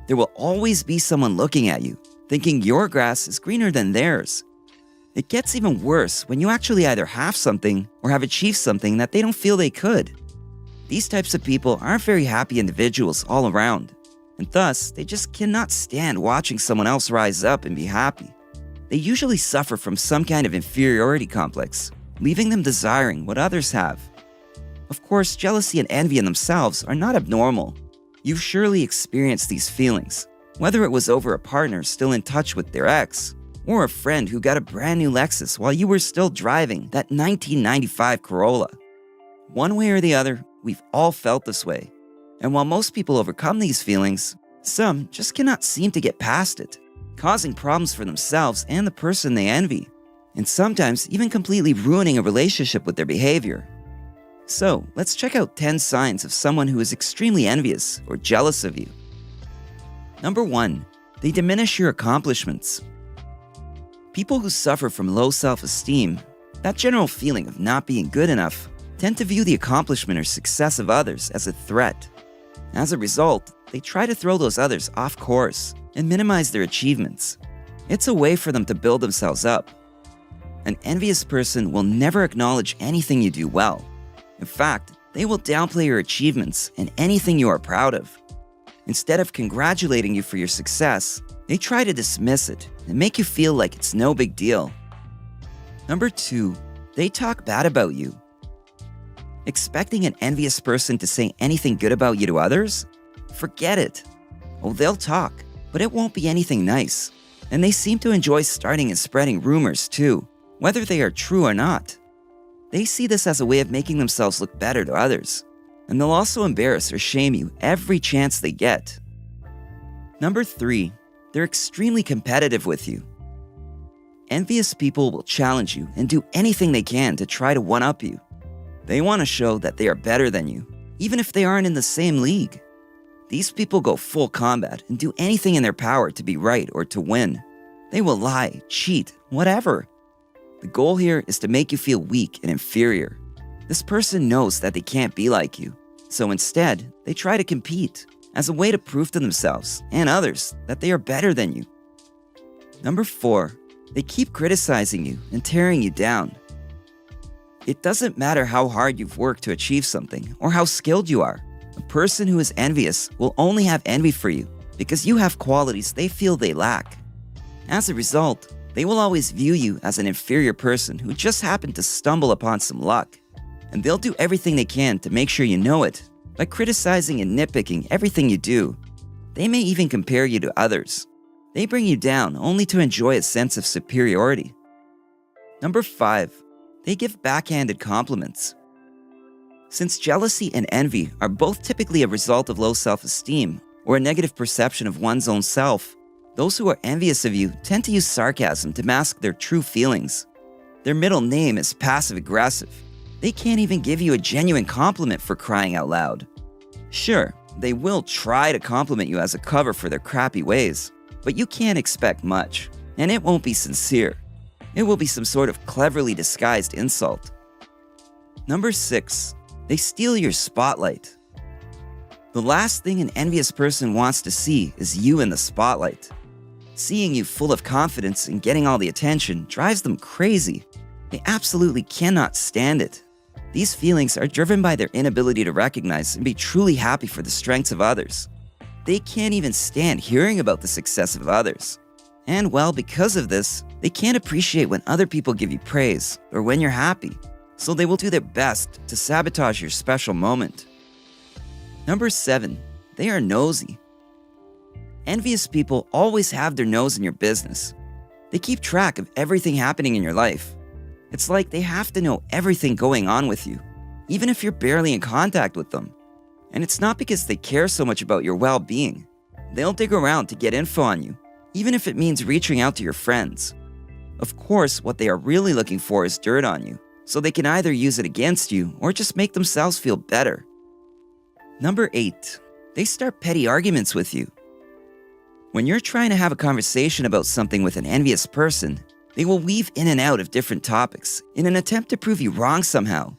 There will always be someone looking at you, thinking your grass is greener than theirs. It gets even worse when you actually either have something or have achieved something that they don't feel they could. These types of people aren't very happy individuals all around, and thus they just cannot stand watching someone else rise up and be happy. They usually suffer from some kind of inferiority complex, leaving them desiring what others have. Of course, jealousy and envy in themselves are not abnormal. You've surely experienced these feelings, whether it was over a partner still in touch with their ex, or a friend who got a brand new Lexus while you were still driving that 1995 Corolla. One way or the other, we've all felt this way. And while most people overcome these feelings, some just cannot seem to get past it, causing problems for themselves and the person they envy, and sometimes even completely ruining a relationship with their behavior. So, let's check out 10 signs of someone who is extremely envious or jealous of you. Number 1. They diminish your accomplishments. People who suffer from low self-esteem, that general feeling of not being good enough, tend to view the accomplishment or success of others as a threat. As a result, they try to throw those others off course and minimize their achievements. It's a way for them to build themselves up. An envious person will never acknowledge anything you do well. In fact, they will downplay your achievements and anything you are proud of. Instead of congratulating you for your success, they try to dismiss it and make you feel like it's no big deal. Number 2. They talk bad about you. Expecting an envious person to say anything good about you to others? Forget it. Oh, they'll talk, but it won't be anything nice. And they seem to enjoy starting and spreading rumors too, whether they are true or not. They see this as a way of making themselves look better to others, and they'll also embarrass or shame you every chance they get. Number 3. They're extremely competitive with you. Envious people will challenge you and do anything they can to try to one-up you. They want to show that they are better than you, even if they aren't in the same league. These people go full combat and do anything in their power to be right or to win. They will lie, cheat, whatever. The goal here is to make you feel weak and inferior. This person knows that they can't be like you, so instead, they try to compete as a way to prove to themselves and others that they are better than you. Number 4. They keep criticizing you and tearing you down. It doesn't matter how hard you've worked to achieve something or how skilled you are. A person who is envious will only have envy for you because you have qualities they feel they lack. As a result, they will always view you as an inferior person who just happened to stumble upon some luck. And they'll do everything they can to make sure you know it by criticizing and nitpicking everything you do. They may even compare you to others. They bring you down only to enjoy a sense of superiority. Number 5. They give backhanded compliments. Since jealousy and envy are both typically a result of low self-esteem or a negative perception of one's own self, those who are envious of you tend to use sarcasm to mask their true feelings. Their middle name is passive-aggressive. They can't even give you a genuine compliment for crying out loud. Sure, they will try to compliment you as a cover for their crappy ways, but you can't expect much, and it won't be sincere. It will be some sort of cleverly disguised insult. Number 6. They steal your spotlight. The last thing an envious person wants to see is you in the spotlight. Seeing you full of confidence and getting all the attention drives them crazy. They absolutely cannot stand it. These feelings are driven by their inability to recognize and be truly happy for the strengths of others. They can't even stand hearing about the success of others. And well, because of this, they can't appreciate when other people give you praise or when you're happy. So they will do their best to sabotage your special moment. Number 7. They are nosy. Envious people always have their nose in your business. They keep track of everything happening in your life. It's like they have to know everything going on with you, even if you're barely in contact with them. And it's not because they care so much about your well-being. They'll dig around to get info on you, even if it means reaching out to your friends. Of course, what they are really looking for is dirt on you, so they can either use it against you or just make themselves feel better. Number 8. They start petty arguments with you. When you're trying to have a conversation about something with an envious person, they will weave in and out of different topics in an attempt to prove you wrong somehow.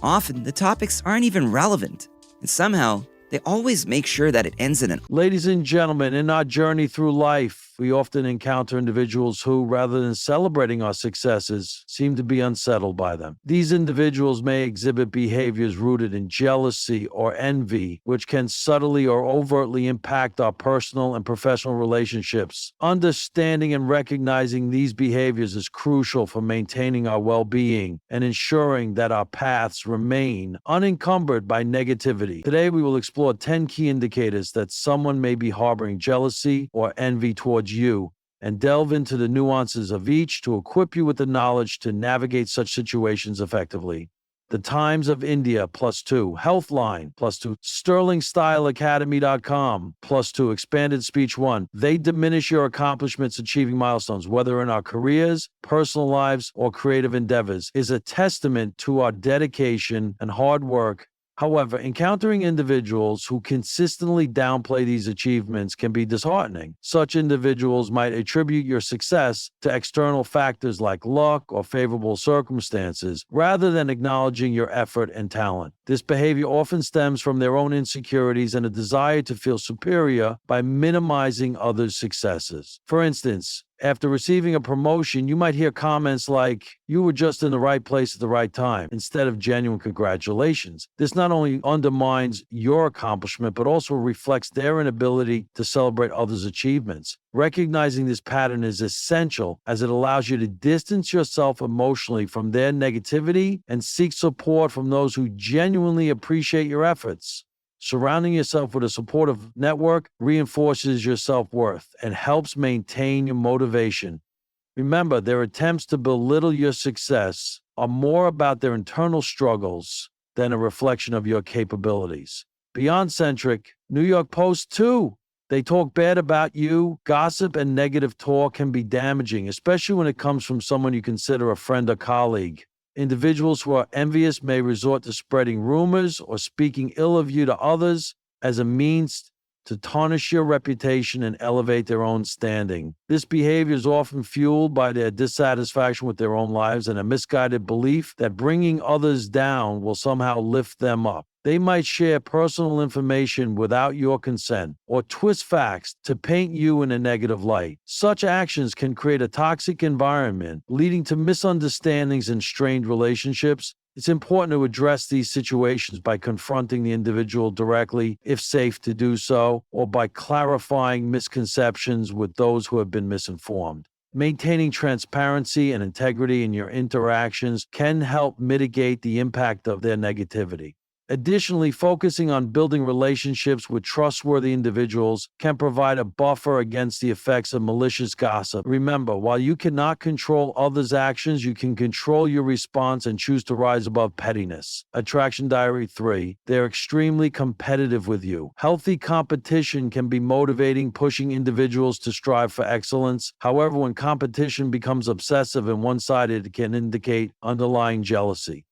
Often, the topics aren't even relevant, and somehow, They always make sure that it ends in an Ladies and gentlemen, in our journey through life, we often encounter individuals who, rather than celebrating our successes, seem to be unsettled by them. These individuals may exhibit behaviors rooted in jealousy or envy, which can subtly or overtly impact our personal and professional relationships. Understanding and recognizing these behaviors is crucial for maintaining our well-being and ensuring that our paths remain unencumbered by negativity. Today, we will explore 10 key indicators that someone may be harboring jealousy or envy towards you, and delve into the nuances of each to equip you with the knowledge to navigate such situations effectively. The Times of India +2, Healthline +2, SterlingStyleAcademy.com +2, Expanded Speech 1. They diminish your accomplishments achieving milestones, whether in our careers, personal lives, or creative endeavors, is a testament to our dedication and hard work. However, encountering individuals who consistently downplay these achievements can be disheartening. Such individuals might attribute your success to external factors like luck or favorable circumstances, rather than acknowledging your effort and talent. This behavior often stems from their own insecurities and a desire to feel superior by minimizing others' successes. For instance, after receiving a promotion, you might hear comments like, "You were just in the right place at the right time," instead of genuine congratulations. This not only undermines your accomplishment, but also reflects their inability to celebrate others' achievements. Recognizing this pattern is essential, as it allows you to distance yourself emotionally from their negativity and seek support from those who genuinely appreciate your efforts. Surrounding yourself with a supportive network reinforces your self-worth and helps maintain your motivation. Remember, their attempts to belittle your success are more about their internal struggles than a reflection of your capabilities. Beyond centric, New York Post too. They talk bad about you. Gossip and negative talk can be damaging, especially when it comes from someone you consider a friend or colleague. Individuals who are envious may resort to spreading rumors or speaking ill of you to others as a means to tarnish your reputation and elevate their own standing. This behavior is often fueled by their dissatisfaction with their own lives and a misguided belief that bringing others down will somehow lift them up. They might share personal information without your consent or twist facts to paint you in a negative light. Such actions can create a toxic environment, leading to misunderstandings and strained relationships. It's important to address these situations by confronting the individual directly, if safe to do so, or by clarifying misconceptions with those who have been misinformed. Maintaining transparency and integrity in your interactions can help mitigate the impact of their negativity. Additionally, focusing on building relationships with trustworthy individuals can provide a buffer against the effects of malicious gossip. Remember, while you cannot control others' actions, you can control your response and choose to rise above pettiness. Attraction Diary 3. They're extremely competitive with you. Healthy competition can be motivating, pushing individuals to strive for excellence. However, when competition becomes obsessive and one-sided, it can indicate underlying jealousy.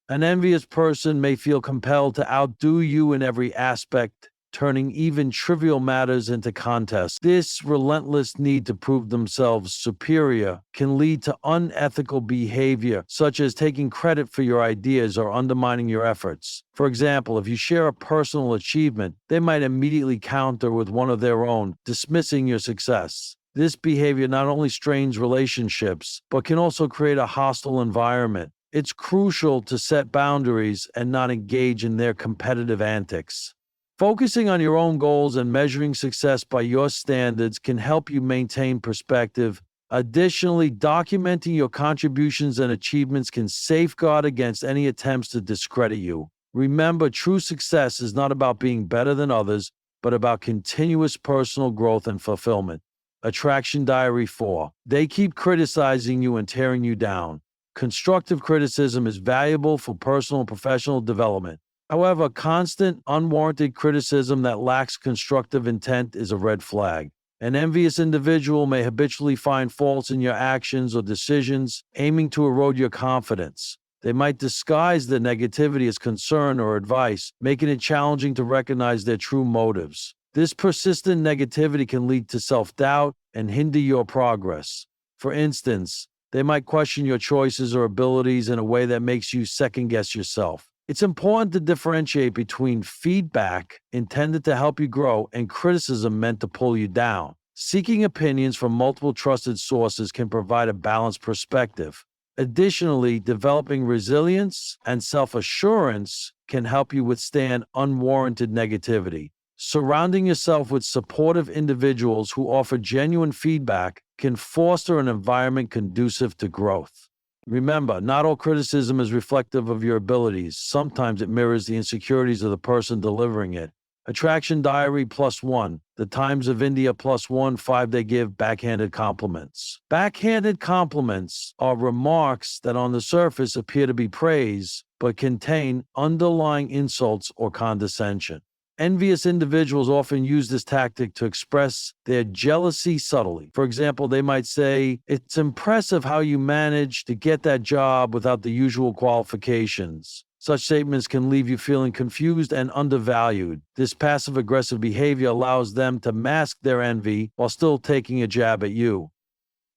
An envious person may feel compelled to outdo you in every aspect, turning even trivial matters into contests. This relentless need to prove themselves superior can lead to unethical behavior, such as taking credit for your ideas or undermining your efforts. For example, if you share a personal achievement, they might immediately counter with one of their own, dismissing your success. This behavior not only strains relationships, but can also create a hostile environment. It's crucial to set boundaries and not engage in their competitive antics. Focusing on your own goals and measuring success by your standards can help you maintain perspective. Additionally, documenting your contributions and achievements can safeguard against any attempts to discredit you. Remember, true success is not about being better than others, but about continuous personal growth and fulfillment. Attraction Diary 4. They keep criticizing you and tearing you down. Constructive criticism is valuable for personal and professional development. However, constant, unwarranted criticism that lacks constructive intent is a red flag. An envious individual may habitually find faults in your actions or decisions, aiming to erode your confidence. They might disguise their negativity as concern or advice, making it challenging to recognize their true motives. This persistent negativity can lead to self-doubt and hinder your progress. For instance, they might question your choices or abilities in a way that makes you second-guess yourself. It's important to differentiate between feedback intended to help you grow and criticism meant to pull you down. Seeking opinions from multiple trusted sources can provide a balanced perspective. Additionally, developing resilience and self assurance can help you withstand unwarranted negativity. Surrounding yourself with supportive individuals who offer genuine feedback can foster an environment conducive to growth. Remember, not all criticism is reflective of your abilities. Sometimes it mirrors the insecurities of the person delivering it. Attraction Diary +1, The Times of India +1, 5 They Give Backhanded Compliments. Backhanded compliments are remarks that on the surface appear to be praise, but contain underlying insults or condescension. Envious individuals often use this tactic to express their jealousy subtly. For example, they might say, "It's impressive how you managed to get that job without the usual qualifications." Such statements can leave you feeling confused and undervalued. This passive aggressive behavior allows them to mask their envy while still taking a jab at you.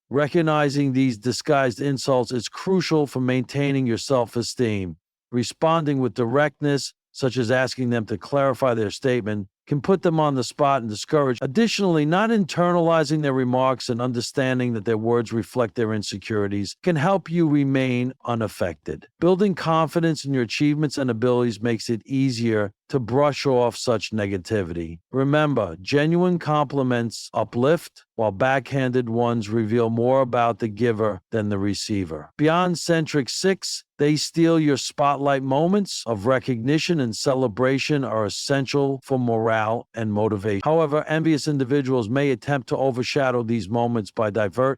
Recognizing these disguised insults is crucial for maintaining your self-esteem. Responding with directness, such as asking them to clarify their statement, can put them on the spot and discourage. Additionally, not internalizing their remarks and understanding that their words reflect their insecurities can help you remain unaffected. Building confidence in your achievements and abilities makes it easier to brush off such negativity. Remember, genuine compliments uplift, while backhanded ones reveal more about the giver than the receiver. Beyond Centric 6, they steal your spotlight. Moments of recognition and celebration are essential for morale and motivation. However, envious individuals may attempt to overshadow these moments by diverting